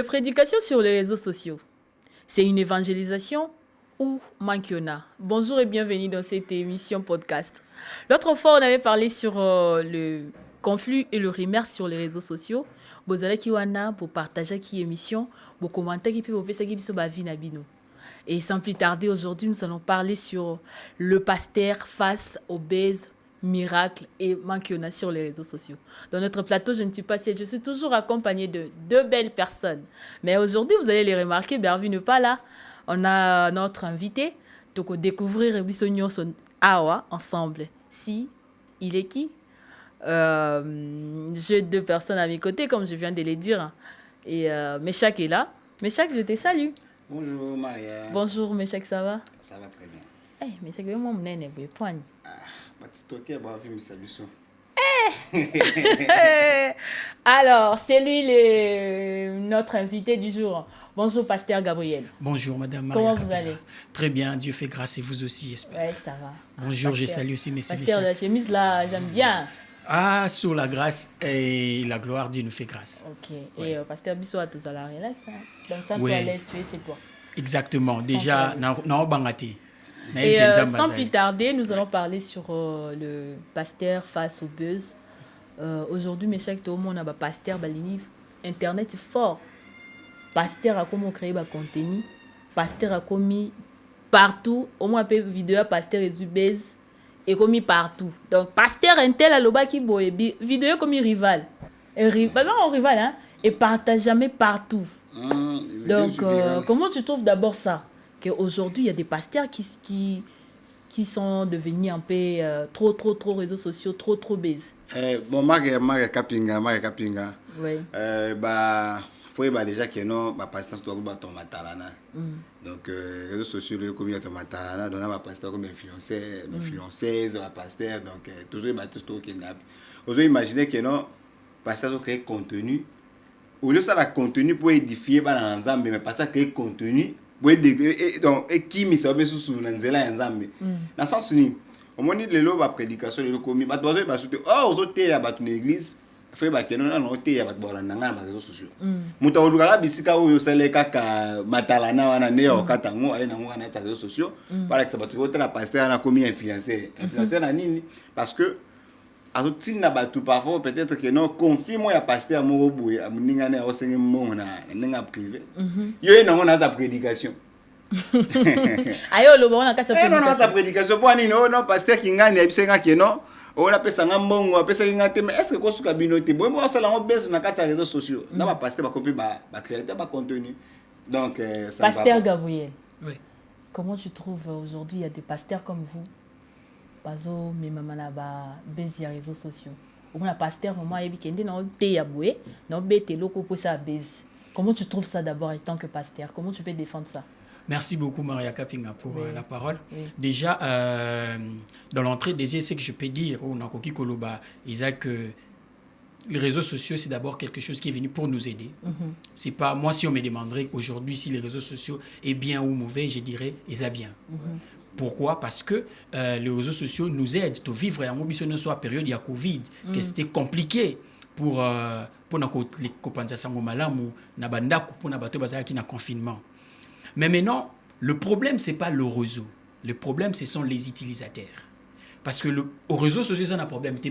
prédication sur les réseaux sociaux, c'est une évangélisation ou manquiona? Bonjour et bienvenue dans cette émission podcast. L'autre fois, on avait parlé sur le conflit et le rumeur sur les réseaux sociaux. Vous allez pour partager qui émission, vous commenter qui peut vous faire qui sur vie nabino. Et sans plus tarder, aujourd'hui, nous allons parler sur le pasteur face aux baises, miracles et manquiona sur les réseaux sociaux. Dans notre plateau, je ne suis pas seule, je suis toujours accompagnée de deux belles personnes. Mais aujourd'hui, vous allez les remarquer, Bervi n'est pas là. On a notre invité, donc découvrir Bissognon son Awa ensemble. Si, il est qui? J'ai deux personnes à mes côtés, comme je viens de les dire. Et Meshak est là. Meshak, je te salue. Bonjour Maria. Bonjour Meshak, ça va? Ça va très bien. Eh, Meshak, moi, mon nez n'est pas. Alors, c'est lui notre invité du jour. Bonjour, pasteur Gabriel. Bonjour, madame Maria. Comment Capella. vous allez? Très bien, Dieu fait grâce et vous aussi, j'espère. Oui, ça va. Bonjour, Pasteur. je salue aussi mes Pasteur, la chemise là, j'aime bien. Ah, sur la grâce et la gloire, Dieu nous fait grâce. Ok. Ouais. Et pasteur Bissou à tous à l'arrêt là, ça. Dans ça, Ouais. tu allais tuer chez toi. Exactement. Déjà, non, bangati. Et sans plus tarder, nous allons parler sur le pasteur face au buzz. Aujourd'hui, mes chers, tout le monde a un pasteur balini. Internet est fort. Pasteur a comment créer un contenu. Pasteur a commis partout. Au moins, un vidéo pasteur et du buzz. Et commis partout. Donc, pasteur intel à l'oba qui boye. Vidéo commis rival. Et rival, hein. Et partage jamais partout. Donc, comment tu trouves d'abord ça? Qu'aujourd'hui, il y a des pasteurs qui sont devenus un peu trop réseaux sociaux, trop base. Bon, Maria Kapinga. Oui. Faut déjà que non, ma pasteur doit être ton matalana. Donc, réseaux sociaux, comme il y a ton matalana, donc ma pasteur comme influenceuse, ma pasteur, donc toujours il tout ce qui n'a. Aujourd'hui, imaginez que non, pasteur crée contenu. Au lieu de ça, le contenu pour édifier, mais pasteur crée contenu. Donc, qui me sauve sous Nanzela Nzambe. Dans le sens où, au moment de la prédication, le commis, bah, doit être soutenir. Oh, aux autres, il y a une église. Fait bah, que non, il y a des réseaux sociaux. Muta oluka bisika oyo seleka ka matalana wana neo katango aye na ngwana ta réseaux sociaux. Par exemple, tu vois la pasteur na commis influencer na nini parce que azoti na batu parfois peut-être que non conflit moi ya pasteur mo boye amuninga na osengi mo na ninga privé. Yo na ngona ta prédication. Ayo lo bona kata prédication. Non ta prédication pour nini non pasteur kingani ebisenga que non. On a pesa ngambongo apesa ngate mais est-ce que ko suka binote bon moi ça la on baisse na kata réseaux sociaux. Na ba pasteur ba compris ba créer ba contenu. Donc ça pasteur Gabriel. Oui. Comment tu trouves aujourd'hui il y a des pasteurs comme vous? Bazo mais maman na ba baisse les réseaux sociaux. Au moins pasteur maman yebi kende na te ya boué, na bete loko pour ça baisse. Comment tu trouves ça d'abord en tant que pasteur? Comment tu peux défendre ça? Merci beaucoup, Maria Kapinga, pour la parole. Oui. Déjà, dans l'entrée des essais que je peux dire, on a Koki Koloba, Isaac, que les réseaux sociaux, c'est d'abord quelque chose qui est venu pour nous aider. C'est pas, moi, si on me demanderait aujourd'hui si les réseaux sociaux est bien ou mauvais, je dirais, ils sont bien. Pourquoi? Parce que les réseaux sociaux nous aident à vivre en ambition soit période il y a Covid, que c'était compliqué pour les copains de Sangomalamu, Nabandaku, pour Nabato Bazaki na confinement. Mais maintenant, le problème, ce n'est pas le réseau. Le problème, ce sont les utilisateurs. Parce que au réseau social, c'est un problème. Mais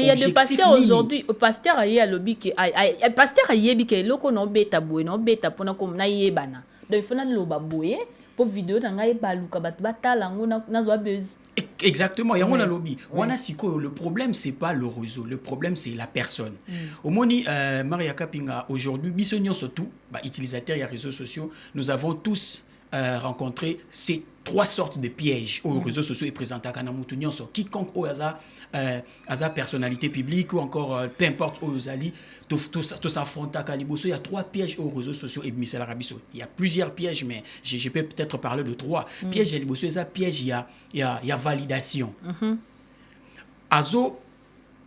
il y a des pasteurs aujourd'hui. Le pasteur a dit lobby que le pasteur a dit que loko no beta boué no beta pona comme na yebana. Donc il faut na loba boué pour vidéo na ngai baluka bat batala ngona na zo buzz. Exactement, il y a un lobby. Le problème, ce n'est pas le réseau, le problème, c'est la personne. Au Moni, Maria Kapinga, aujourd'hui, Bissognon surtout, utilisateurs et réseaux sociaux, nous avons tous rencontré ces trois sortes de pièges aux réseaux sociaux et présentés à Kanamoutounion sur quiconque au hasard, personnalité publique ou encore peu importe aux ali, tout s'affronte à Kaliboso. Il y a trois pièges aux réseaux sociaux et Michel Arabiso. Il y a plusieurs pièges, mais je peux peut-être parler de trois. Piège Aliboso, il y a piège, il y a validation. Azo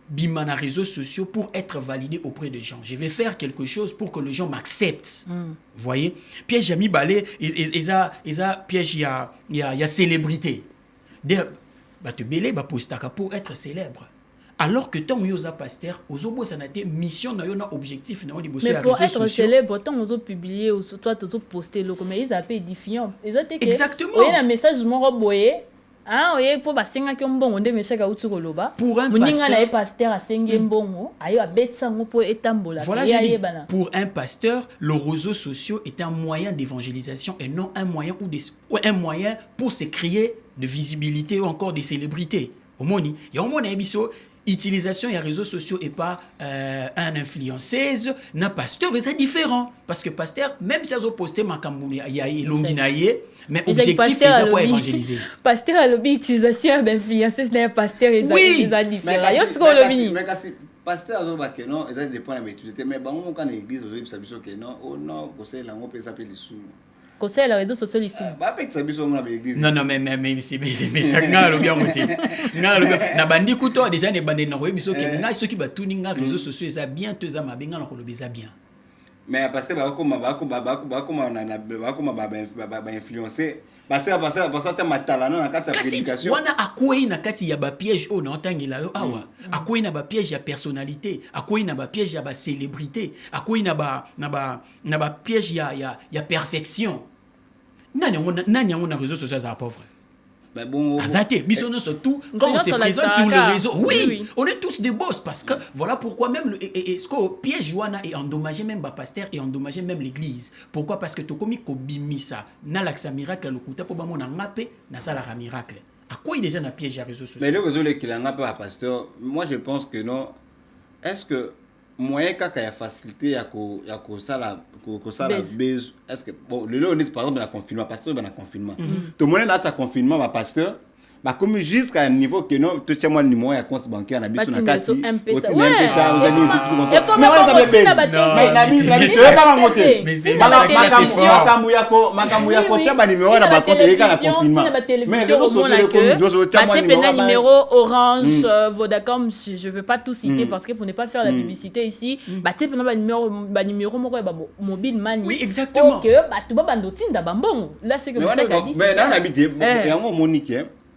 bimana réseaux sociaux pour être validé auprès des gens. Je vais faire quelque chose pour que les gens m'acceptent. Vous voyez? Piège Jami Balé, il y a piège, il y a célébrité. Bah te belé bah postaka pour être célèbre. Alors que tant que vous êtes pasteur, vous avez mission, vous avez objectif. Mais pour être célèbre, tant que vous publiez, toi, vous postez, mais ils appellent édifiant. Exactement. Vous avez un message, je m'en reboye. Ah, oui, pour basenga ki mbongo nde meshaka uti koloba. Pour un pasteur, na pasteur asenge mbongo, ayo abetsa ngo po etambola. Voilà, pour un pasteur, les réseaux sociaux est un moyen d'évangélisation et non un moyen un moyen pour se créer de visibilité ou encore de célébrité. Au moins, il y a un moment utilisation des réseaux sociaux et pas un influenceuse, un pasteur, c'est différent. Parce que pasteur, même si ils ont posté Makamboumi, il y a Ilonginaye, mais objectif, c'est pour évangéliser. Pasteur a l'utilisation d'influenceuse, c'est un pasteur, c'est différent. Mais pasteur a dit non, ils ont des points à m'utiliser. Mais quand l'église, ils ont dit que non, oh non, conseil, là, on peut s'appeler les sous. Conseil les réseaux sociaux ici. Non mais c'est chacun le bien côté. Na bandi kuto déjà ne bandi na biso ke nga ceux qui ba tout ninga réseaux sociaux ça bien te za mabenga na kolobe za bien. Mais parce que ba influencer parce que matala na kati ya prédication. Wana akwei na kati ya ba piège o na otangela yo awa. Akwei na ba piège ya personnalité, akwei na ba piège ya ba célébrité, akwei na ba piège ya perfection. Nani on a réseaux sociaux à pauvre. Ben bon, surtout quand on se présente sur le réseau. Oui, on est tous des boss parce que voilà pourquoi même ce que piège Joana est endommagé même pasteur et endommagé même l'église. Pourquoi? Parce que tu comme kobimisa na l'axa miracle le kuta pour bamo na ngapé na sala miracle. À quoi il déjà na piège à réseaux sociaux? Mais le réseau qui l'a ngapé à pasteur, moi je pense que non. Est-ce que moyen kaka ya facilité ya ko sala base est-ce que bon le on est par exemple na confinement pasteur na confinement tout le monde là ça confinement ba pasteur ba comme jusqu'à un niveau que non tout moi le numéro ya compte bancaire na biso na kati au M-Pesa on gagne tout comme ça mais on a bêtise na biso pas ngote makambu ya ko tia ba numéro na ba compte et na confinement mais réseaux sociaux comme dozo tia moi numéro Orange Vodacom je veux pas tout citer parce que pour ne pas faire la publicité ici ba tia numéro moko ba mobile money. Oui exactement que ba tu ba ndotinda ba mbongo là c'est que ça dit mais na habité yango monique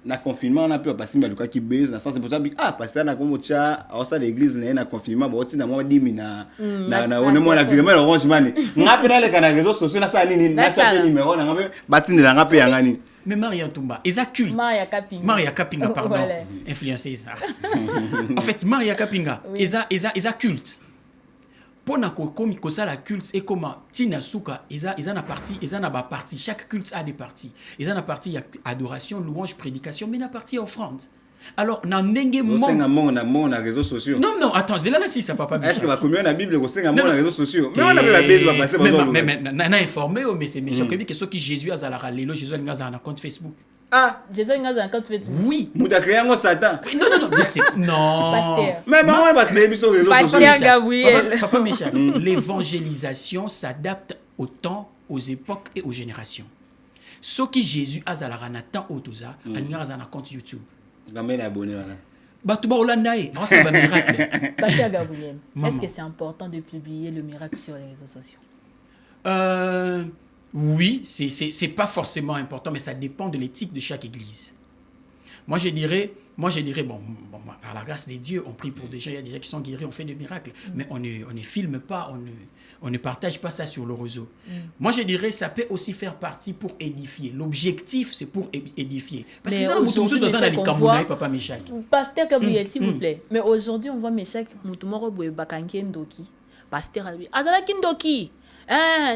na confinement on a pu passer mais qui base na sens c'est pour ça pasteur na comme cha ça l'église na confinement ba otina moi 10 na on est moi la virement Orange Money ngapi na le kana réseaux sociaux na ça nini na ça numéro na ngapi batinela ngapi yangani. Mais Maria Tumba, ils culte. Maria Kapinga, pardon, voilà. Influencé ça. En fait, Maria Kapinga, ils culte. Pour na komi ko ça la culte et comment Tina Souka, ils na partie, chaque culte a des parties. Ils na partie adoration, louange, prédication, mais na partie offrande. Alors na ndenge mon na réseaux sociaux. Non, attends, c'est là si ça papa. Est-ce que va combien na Bible ko senga mon na réseaux sociaux? Mais on a la base va passer mais na informé mais c'est méchant que ce qui Jésus a la lelo Jésus a na compte Facebook. Ah, Jésus a un compte Facebook. Oui. Mouda créé un Satan. Non, mais c'est non. Pasteur. Mais maman va créer sur réseaux sociaux. Pasteur Gabriel. Papa Michel, l'évangélisation s'adapte au temps, aux époques et aux générations. Ce qui Jésus a na temps au toza, alinga na compte YouTube. Gamé abonné voilà. Batuba Holandaye, c'est un miracle. Pasteur Gabriel, est-ce que c'est important de publier le miracle sur les réseaux sociaux? Oui, c'est pas forcément important, mais ça dépend de l'éthique de chaque église. Moi, je dirais, bon, par la grâce des dieux, on prie pour des gens, il y a des gens qui sont guéris, on fait des miracles, mais on ne filme pas, on ne partage pas ça sur le réseau. Moi, je dirais, ça peut aussi faire partie pour édifier. L'objectif, c'est pour édifier. Parce mais que ça, aujourd'hui, Papa Michel. Pasteur Gabriel, s'il vous plaît. Mais aujourd'hui, on voit Meshach, Moutoumoro Bakanki Ndoki. Pasteur Azala Kindoki.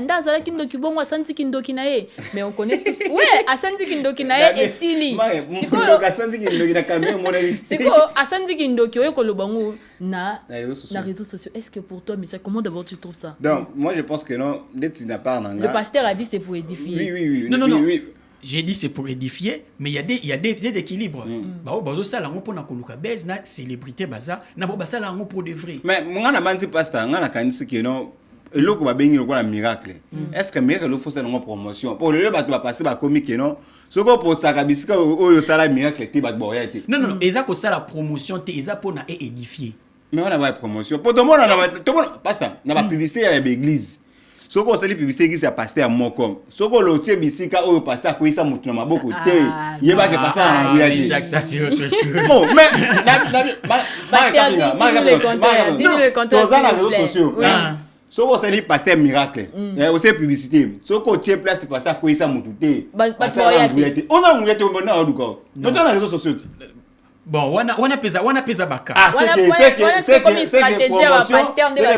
Ndazala Kindoki, bon, Asanti Kindoki Nae. Mais on connaît tous. Ouais, Asanti Kindoki Nae et Sili. Siko, Asanti Kindoki na kamé mon ami. Siko, Asanti Kindoki, oyo kolobango na réseaux sociaux. Est-ce que pour toi, Michel, comment d'abord tu trouves ça? Donc, moi je pense que non, le pasteur a dit c'est pour édifier. Oui. Non. J'ai dit c'est pour édifier, mais il y a des équilibres. Bazo ça lango pour na koluka base na célébrité baza, na bo ça lango pour de vrai. Mais moi na bandi pasteur, ngana kanisi que non eloko ba bengi lokola miracle. Est-ce que miracle faut ça longo promotion? Pour le bato ba passer ba comique non. Soko pour ça ka bisika oyo sala miracle te ba boya te. Non, eza ko ça la promotion te eza pour na édifier. Mais on a pas promotion. Pour tout le monde pasteur, na ba publicité à l'église. Soko sali publicité qui c'est pasteur mon comme. Soko le tie bisika o pasteur ko isa mutu na maboko te. Yeba ke pasteur na oui, Jacques, ça c'est autre chose. Bon, mais dis-nous le contexte. Dans les réseaux sociaux. Soko sali pasteur miracle. Aussi publicité. Soko tie place pasteur ko isa mutu te. On a mouillé on na oduko. Dans les réseaux sociaux. Bon, on a pesa baka. Ah, c'est comme une stratégie à pasteur de la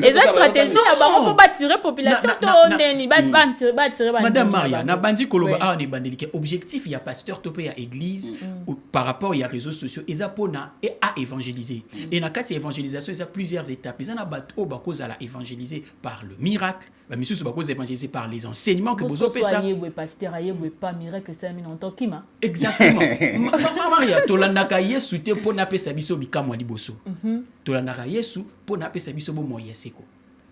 et ça stratégie à bango pour bâtir population to ndeni bâtir Madame Maria, na bandi koloba a ne bandelike objectif il y a pasteur topé à église par rapport il y a réseaux sociaux et pona et à évangéliser. Et na kati évangélisation il y a plusieurs étapes. Il y a bato ba cause à la évangéliser par le miracle. Bah monsieur se cause évangéliser par les enseignements que vous opé ça. Pasteur aye pas miracle ça min en tant qu'ima. Exactement. Maria tolandaka Yesu te pona pesa biso bikamwa liboso. Tolandaka Yesu pona pesa biso bo moyeseko.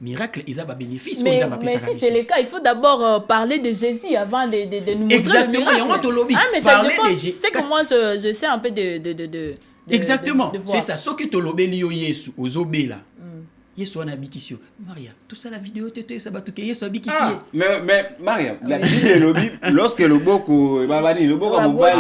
Miracle ils ont pas bénéfice mais si c'est le cas il faut d'abord parler de Jésus avant de nous montrer exactement le miracle. Ah mais c'est que moi je sais un peu de exactement c'est ça ce qui te lobeli yo Yesu ozobela Yesu on a bikisio Maria tout ça la vidéo tete ça va tout que Yesu bikisio mais Maria la Bible lobby lorsque le boko babani le boko mobali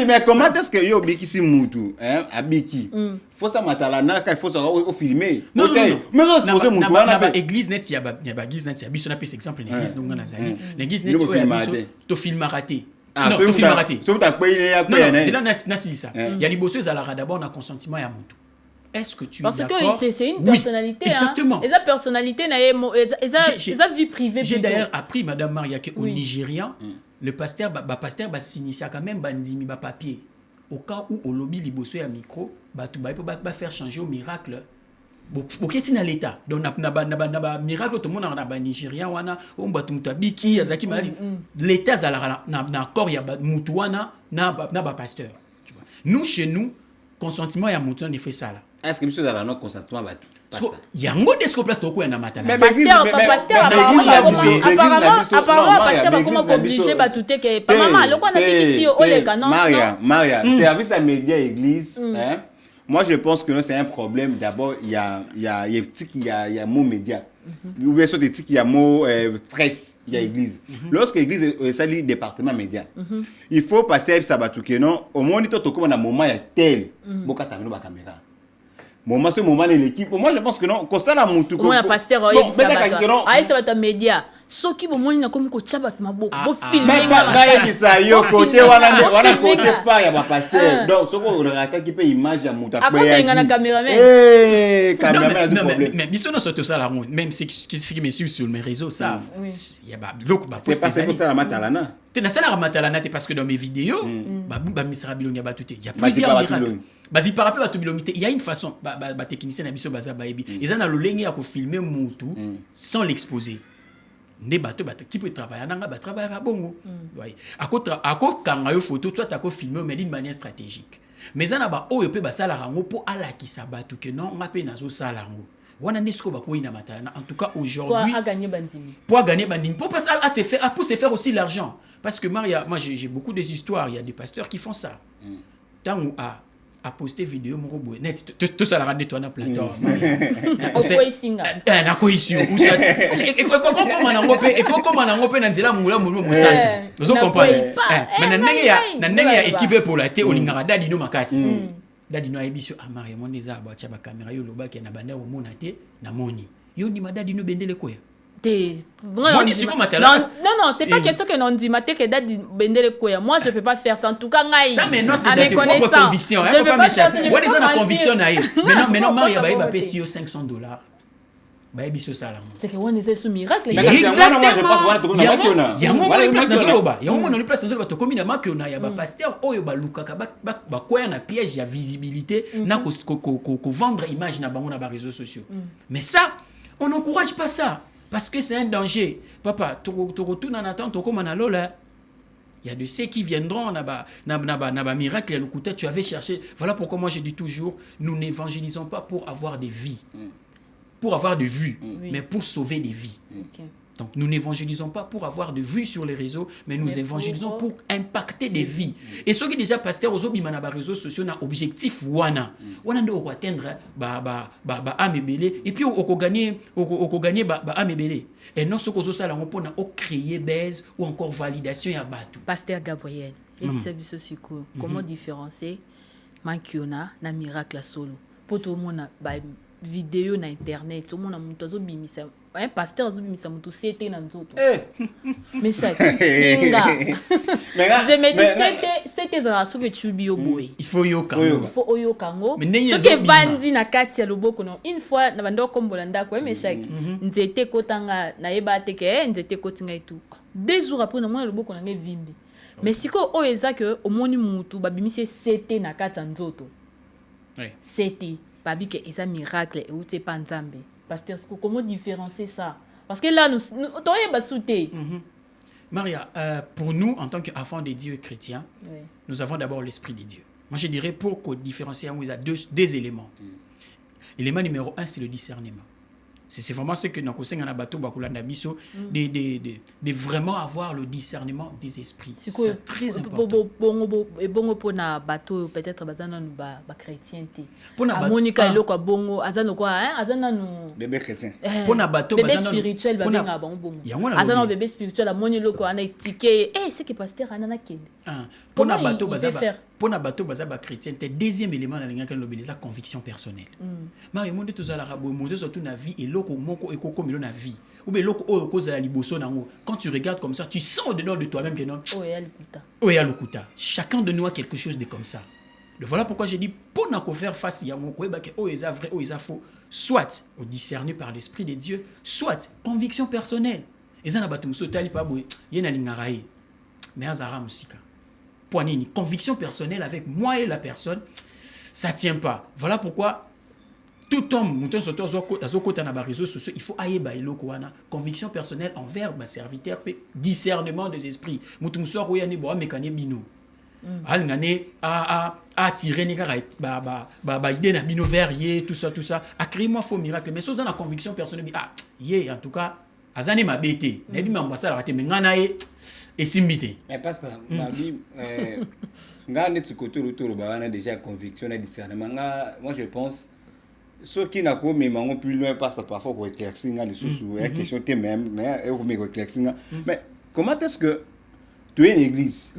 mais comment est-ce que yo bikisi mutu hein abiki faut ça matalana il faut ça au filmer non mais on se pose mutu na ba église net ya ba église net ya biso na pese exemple na église nonga nazali na église net o ya biso to film raté. Non, to film raté. C'est là na ça. Il y a liboso ezala d'abord na consentiment ya mutu. Est-ce que tu parce es d'accord? Parce que c'est une personnalité. Oui, exactement. Et sa personnalité, sa vie privée. J'ai d'ailleurs appris, Madame Maria, qu'au Nigérian, le pasteur va s'initier quand même bandimi ba papier. Au cas où au lobby liboso ya micro, tu va faire changer au miracle. Beaucoup est dans l'état. Donc na miracle tout le monde na Nigérian wana on ba tumta biki azaki mali. L'état zala na corps ya mutu wana na ba pasteur. Tu vois. Nous chez nous consentement ya mutu on fait ça là. Est-ce que monsieur dans notre consentement va tout yango desko place toko ya na matala pasteur apparemment pasteur va comment obliger ba tout que pas maman le quoi na biki o le canon Maria service à média église hein. Moi je pense que c'est un problème d'abord il y a mot média ou bien soit il y a mot presse il y a église lorsque église ça lit département média il faut passer ça ba tout que non au moniteur to comme na moment il y a tel boka tamino ba caméra moment ce moment de l'équipe moi je pense que non comme ça la mutu comme pasteur ça va média soki bo moni na comme ko tshaba mabo bo filmer mais ça yo côté wana côté fa ya ba pasteur donc soko rata qui peut image ya mutu après ngana cameraman cameraman du problème mais biso no soto ça la même ce qui me suit sur mes réseaux savent il y a ba loko ba c'est parce que ça la matalana tu na ça la matalana parce que dans mes vidéos ba misra bilonga ba tout il y a plusieurs miracles basi par rapport à tout bilongité il y a une façon ba technicien na biso baza ba ebi ils ont na lolenge ya ko filmer mutu sans l'exposer ne bato qui peut travailler nanga ba travailler à bongo ouais ako kanga yo photo toi ta ko filmer mais d'une manière stratégique mais ça na ba oyo pe ba sala rango pour ala ki sabatu que non ngape nazo sala rango wana nesko ba ko ina matala en tout cas aujourd'hui pour gagner bandini pour passer à se faire pour se faire aussi l'argent parce que Maria moi j'ai beaucoup des histoires il y a des pasteurs qui font ça tant ou a posté vidéo mon robot net tout ça la rendre toi na plateau na ko ici ou ça et comment na ngope na nzela mula mo sante vous comprenez mais na ndenge ya équipe pour la té olingara dadi no makasi dadi no ayebiso amari mon eza ba tia ba caméra yo loba ke na banda o mona té na moni yo ni madadi no bendele koya non, c'est pas question que non dit maté que dadi bendele koya. Moi je peux pas faire ça en tout cas ngai. Ça mais non c'est de propre conviction. Je peux pas m'échapper. On est dans la conviction naïe. Maintenant Maria ba payer si $500. Ba biso sala. C'est que on est sous miracle. Exactement. Ya mon place na zoloba. Ya mon place na zoloba to komi na makiona ya ba pasteur oyo ba lukaka ba koya na piège ya visibilité na ko vendre image na bango na ba réseaux sociaux. Mais ça on n'encourage pas ça. Parce que c'est un danger. Papa, tu retournes en attente, tu comme en lola. Il y a de ceux qui viendront, naba miracle, le côté tu avais cherché. Voilà pourquoi moi je dis toujours, nous n'évangélisons pas pour avoir des vies, pour avoir des vues, mais pour sauver des vies. Donc, nous n'évangélisons pas pour avoir de vues sur les réseaux, mais nous évangélisons pour impacter des vies. Et ceux qui déjà pasteur aux réseaux sociaux ont un objectif wana. Wana doit atteindre amebele et puis on gagner amebele. Et non ce que ça là on peut créer base ou encore validation ya batu. Pasteur Gabriel, comment différencier Mankiona na miracle solo? Pour tout le monde vidéo na internet, tout le monde a monté bimisa. Un pasteur bimisa monté c'était dans autres. Mais ça singa. Je me dis c'était dans ce que tu bio boy. Il faut yo kango. Ce que vandi na kati ya loboko no. Une fois na bando kombolanda ko mais ça nzete kotanga na yeba te ke nzete kotinga et tout. 2 jours après na moi loboko na vimbi. Mais siko o eza que au moni mutu babimisi c'était na kati nzoto. C'était babi que eza miracle et ou te pas nzambe. Pasteur, comment différencier ça? Parce que là, nous t'aurais basouté. Maria, pour nous, en tant qu'enfants de Dieu chrétiens, nous avons d'abord l'Esprit de Dieu. Moi, je dirais pour différencier, il y a deux éléments. L'élément numéro 1, c'est le discernement. C'est vraiment ce que nous avons bateau de vraiment avoir le discernement des esprits. C'est très important. Bongo pour na bateau peut-être bazana nu ba chrétienté. Pour na Monica eloko bongo azana quoi azana nu bébé chrétien. Pour na bateau bébé spirituel ba benga bongo. Azana bébé spirituel amoni loko ana étiqué c'est que pasteur anana kende. Pour na bateau bazaba chrétienté deuxième élément na linga kan lobeleza conviction personnelle. Marie monde tous ala rabo monde surtout na vie et loko moko ekoko milo na vie. Ou bien loko o cause la liboso nango. Quand tu regardes comme ça, tu sens au-dedans de toi-même que non. Oh ya lukuta. Chacun de nous a quelque chose de comme ça. Voilà pourquoi j'ai dit pour n'a faire face à mon koeba que oh est vrai, oh est faux. Soit au discerné par l'esprit de Dieu, soit conviction personnelle. Et ça na batum sotali pa boy, yena lingarae. Mais azara musika. Poinini, conviction personnelle avec moi et la personne, ça tient pas. Voilà pourquoi tout homme, il faut aller conviction personnelle envers ma serviteur, discernement des esprits. Attirer tout ça. A créer moi faux miracle. Mais dans la conviction personnelle, en tout cas, azane ma bête. Et simbité. Mais parce que on a déjà conviction et discernement. Moi je pense ceux qui n'ont pas plus loin parce que parfois pour éclaircir les sous la question t'es même mais éclaircir. Mais comment est-ce que tu es une église?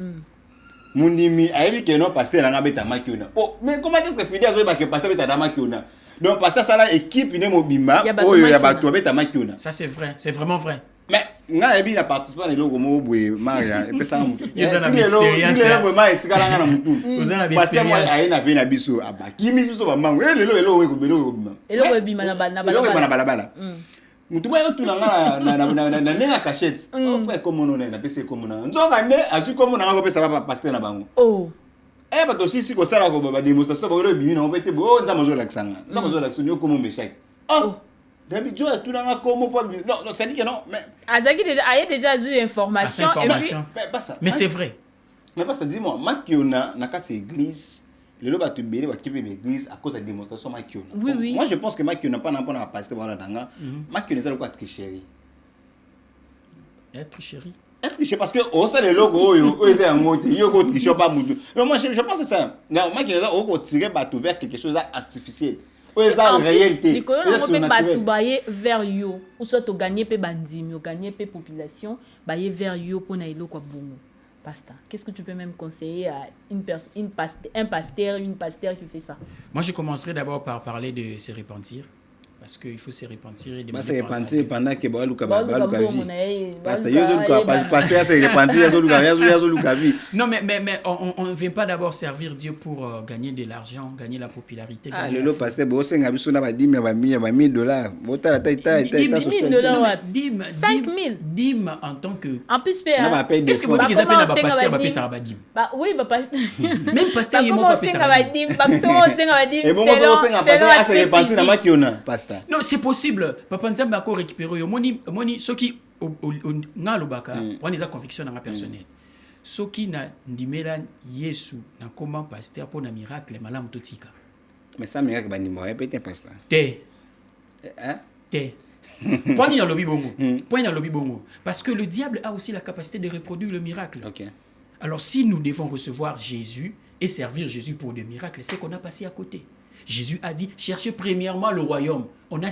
Mon ami a dit que non pasteur n'a pas makiona. Oh mais comment est-ce que fidèle que pasteur beta makiona? Donc pasteur ça là équipe ne mo bima oh ya ba to beta makiona. Ça c'est vrai, c'est vraiment vrai. Mais nga ebi na participant les logo mo boye Maria et pesa mu. Ils ont une expérience. Ils ont vraiment etikala nga na mutu. Ils ont une parce que moi expérience. ayi na vena biso abaki mi biso ba mangu lelo we ko belo bima. Eloko bima na bala. Mutu mo tu nga na nenga cachette. Oh frère comme on na pesa comme on. Nzoka ne azu comme on nga pesa ba pasteur na bango. Oh. Eh ba to si ko sala ko ba démonstration ba lo bimi na obete bo nda mozo laksanga. Nda mozo laksonyo comme meshak. Oh. David Joe tout dans comment pas non ça dit que non mais Azaki déjà a déjà eu information et puis mais c'est vrai. Mais parce que dis-moi makiona na ka église le loba te belé va kiper l'église à cause de démonstration makiona. Oui. Moi je pense que makiona pas na pasteur voilà danga makiona ça quoi tricherie. Tricherie. Tricher parce que on sait les logos yo eza en mode yo ko tricher pas mutu. Non moi je pense que ça. Non makiona on va tirer bateau vers quelque chose d'artificiel. En réalité, les colons ont pas bailler vers yo ou soit to gagner pe bandimi, ou gagner pe population, bailler vers yo pour na ilo kwa bongo. Pasteur, qu'est-ce que tu peux même conseiller à un pasteur, une pasteur qui fait ça? Moi, je commencerai d'abord par parler de se repentir. Parce qu'il faut se repentir et demander se repentir pendant que Luka vie. Pasteur se repentir, Luka vie. Non, mais on ne vient pas d'abord servir Dieu pour gagner de l'argent, gagner la popularité. Ah, le pasteur, bon, c'est un biso na ba $10,000, $1,000. Bota la taille, $10,000. 5,000. Dim en tant que. En plus, est-ce que vous dites que vous avez pasteur, va payer ça à dim? Bah oui, bah pas. Même pasteur, il m'a pas fait ça. Et bon, on se repentir na makiona, pasteur. Non, c'est possible. Papa Nzambe a encore récupéré. Moni, ceux qui na lobaka, on les a conviction dans la personnelle. Ceux qui na ndimela Yesu na comment pasteur pour na miracle malam totika. Mais ça miracle ba ndimo peut-être pasteur. Te. Te. Point dans le lobby bongo. Point dans le lobby bongo. Parce que le diable a aussi la capacité de reproduire le miracle. Ok. Alors, si nous devons recevoir Jésus et servir Jésus pour des miracles, c'est qu'on a passé à côté. Jésus a dit, cherchez premièrement le royaume. On a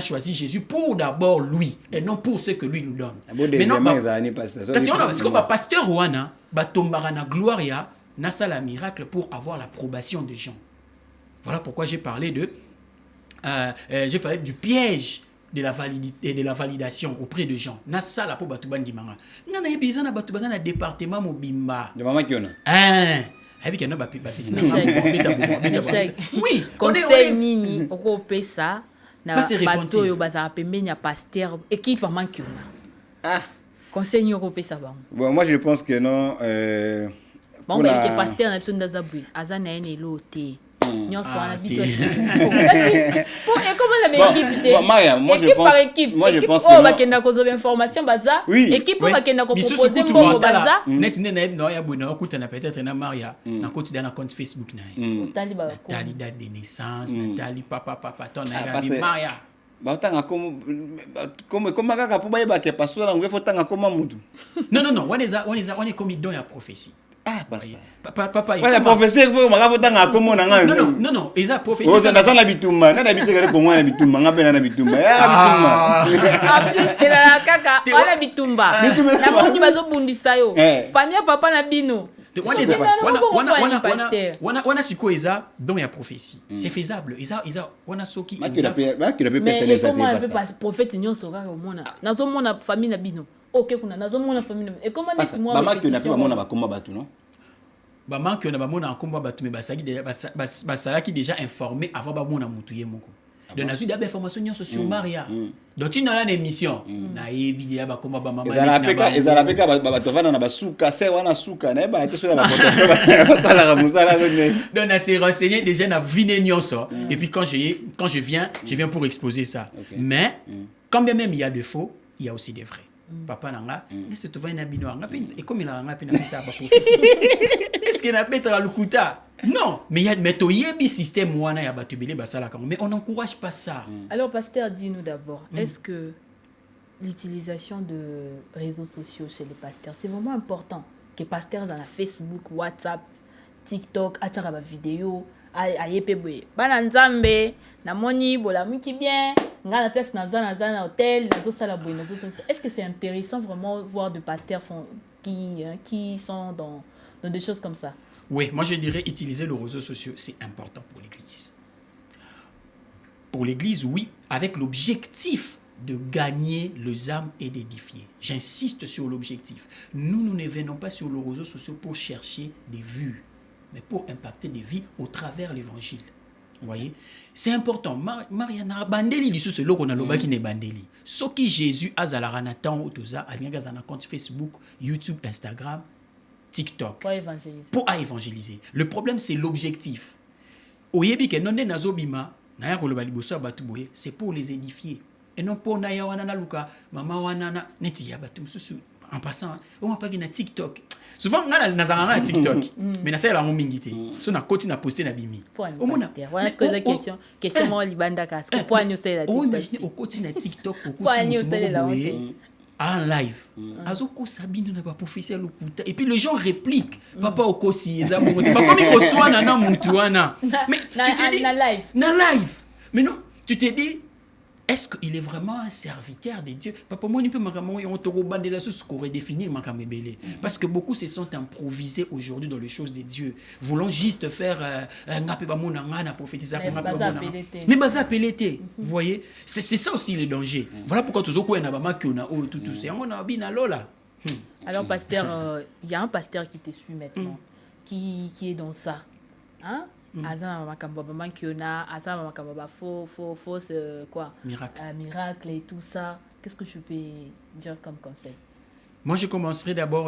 choisi Jésus pour d'abord lui, et non pour ce que lui nous donne. Maintenant, parce que le pasteur Ouana, Batombarana Gloria, n'a ça la miracle pour avoir l'approbation des gens. Voilà pourquoi j'ai parlé du piège de la validité et de la validation auprès de gens. Na sala pour batuban dimanga. Na yebisa na batuban na département mobimba. De maman qui on a. Habi kena ba oui, conseil nini okope ça na bato yo baza pembeni ya pasteur équipe manki on a. Ah, conseil nini okope ça ba. Bon, moi je pense que non bon ben que pasteur na biso ndaza bui azana ene loté. Nyonso na biso. Pour comment la équipe Maria, moi je pense équipe que bakenda ko zoba information baza équipe bakenda ko proposer mbongo baza net ne no ya buna okuta na peut-être na Maria na côté dans compte Facebook na tali ba tali date de naissance tali papa ton na Maria batanga comme kaka pour bayeba ke pasteur na ngefo tanga comme mutu. Non on est comme don ya prophétie. Ah, basta. Papa, il y a professeur il faut magafu tanga komo na ngai. Non, ils a professeur. Oza na sana bitumba, na bitumba kale kongo na bitumba, ngabe na bitumba. Ya bitumba. En plus c'est la kaka, ona bitumba. Na mongi bazo bundisa yo. Famille papa na bino. Wana siko eza don ya prophétie. C'est faisable. Isa wana soki. Mais comment elle peut pas prophète nyonso kaka omona. Nazo mona famille na bino. Ok, kuna nazo mona famille. Et comment est-ce moi maman qui n'a pas mona bakoma batu non? Maman qui n'a pas mona komba batu mais basalaki déjà informé avant ba mona mutu ye moko. Donc nazu d'abord information nyonso sur Maria. Donc tu n'as une émission na yebi dia ba komba ba maman. Ezala peka batovana na basuka, c'est wana suka na ba teso ya ba photo. Sala ka musala zonne. Donc na s'est renseigné déjà na vine nyonso et puis quand je viens pour exposer ça. Mais quand bien même il y a des faux, il y a aussi des vrais. Papa nanga est-ce que tu vas na bino nga et comme il a nga pena ça ba prophétie est-ce que na petra lukuta non mais il y a mais to yebi système wana ya batubele basala quand mais on n'encourage pas ça. Alors pasteur, dis-nous d'abord, est-ce que l'utilisation de réseaux sociaux chez les pasteurs c'est vraiment important que pasteurs dans la Facebook, WhatsApp, TikTok atara ba vidéo ayepe boye bana nzambe na moni bola muki bien nga na place na hôtel nazo sala boye nazo. Est-ce que c'est intéressant vraiment voir de pasteurs qui sont dans des choses comme ça? Oui, moi je dirais utiliser les réseaux sociaux, c'est important pour l'église. Pour l'église, oui, avec l'objectif de gagner les âmes et d'édifier. J'insiste sur l'objectif. Nous ne venons pas sur les réseaux sociaux pour chercher des vues, mais pour impacter des vies au travers l'évangile. Vous voyez, c'est important. Mariana bandeli lisu c'est loko na lobaki ne bandeli. Soki Jésus azalara na temps otoza alinga na compte Facebook, YouTube, Instagram, TikTok. Pour évangéliser. Le problème c'est l'objectif. Oyebi ke nonde nazobima na ya koloba liboso batu boye, c'est pour les édifier et non pour na ya wana na luka mama wana na neti ya batu mususu en passant on va pas na TikTok. Souvent on a na TikTok mais na ça la mingité so na koti na poster na bimi au mona voilà ce que la question moi libanda ka ce pour nous c'est la TikTok imagine au koti na TikTok au koti en live azoko sabino na ba professeur lokuta et puis les gens répliquent papa au kosi eza bongo pas comme il reçoit na mutu wana mais tu te dis na live mais non tu te dis est-ce qu'il est vraiment un serviteur de Dieu? Papa, moi, on te redéfinir parce que beaucoup se sont improvisés aujourd'hui dans les choses de Dieu, voulant juste faire mais basa pelete. Vous voyez, c'est ça aussi le danger. Voilà pourquoi tout ça. Alors, pasteur, il y a un pasteur qui te suit maintenant, qui est dans ça. Hein? Azama makamba mankiona azama makamba fausse quoi miracle et tout ça. Qu'est-ce que je peux dire comme conseil? Moi je commencerai d'abord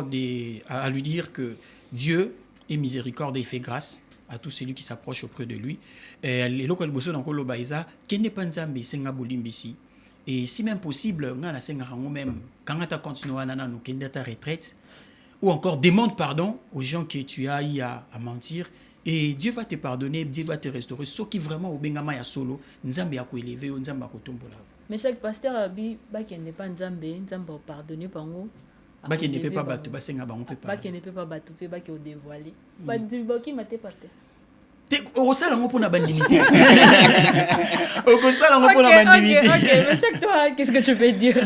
à lui dire que Dieu est miséricorde et il fait grâce à tous celui qui s'approche auprès de lui et loko liboso na koloba iza kende panzambe senga bolimbisi et si même possible ngana senga rango même quand tu continues na no kende ta retraite ou encore demande pardon aux gens que tu as eu à mentir. Et Dieu va te pardonner, Dieu va te restaurer. Ce qui vraiment au bengama ya solo, nzambe ya ko élever, nzambe ya ko tombola. Mais chaque pasteur a dit qu'il n'est pas Nzambe pardonné par nous. Qui ne peut pas battre, on peut pas. Qui ne peut pas battre, qui est dévoilé. Qui m'a été pasteur. Au sein de la bandimité. Ok, mais chaque toi, qu'est-ce que tu peux dire?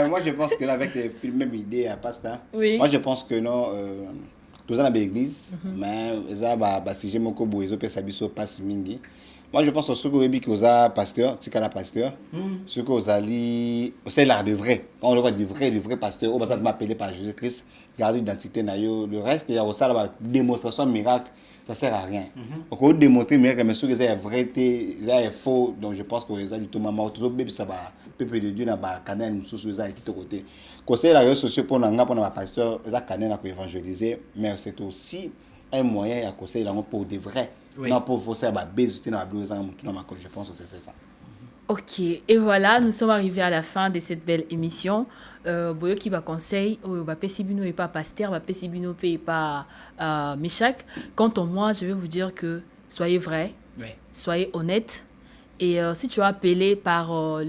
Moi, je pense que là, avec les mêmes idées à Pasteur, moi, je pense que non, tous dans l'église, mais ça, si j'ai mon cobo, ils ont fait passe mingi. Moi, je pense que ceux qui ont été pasteur, c'est qu'à pasteur, ceux qui ont été, c'est l'art de vrai. On le voit du vrai pasteur, on va m'appeler par Jésus-Christ, garder l'identité, le reste, il y a aussi la démonstration miracle. Ça ne sert à rien. Donc, on démontrer mais ceux qui sont vrai, c'est faux. Donc, je pense que les gens disent tout le monde, ça va, peuple de Dieu, dans le canal, nous sommes qui de côté. Conseil les réseaux sociaux pour nos pasteurs, les canaux pour évangéliser, mais c'est aussi un moyen à conseiller pour de vrai. Non, pour faire la base, je pense que c'est ça. Ok, et voilà, nous sommes arrivés à la fin de cette belle émission. Boyo qui va conseil, Pessibino et pas Pasteur, Pessibino et pas Meshach. Quant à moi, je vais vous dire que soyez vrai, soyez honnête. Et si tu es appelé par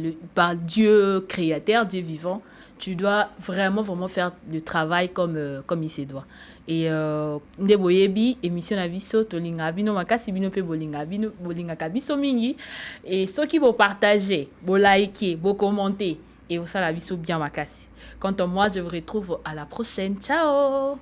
Dieu créateur, Dieu vivant, tu dois vraiment faire le travail comme il se doit. Et nde boyebi émission na biso tolinga bino makasi bino pe bolinga kabiso mingi et ceux qui vont partager, vont liker, vont commenter et au la biso bien makasi. Quant à moi, je vous retrouve à la prochaine. Ciao.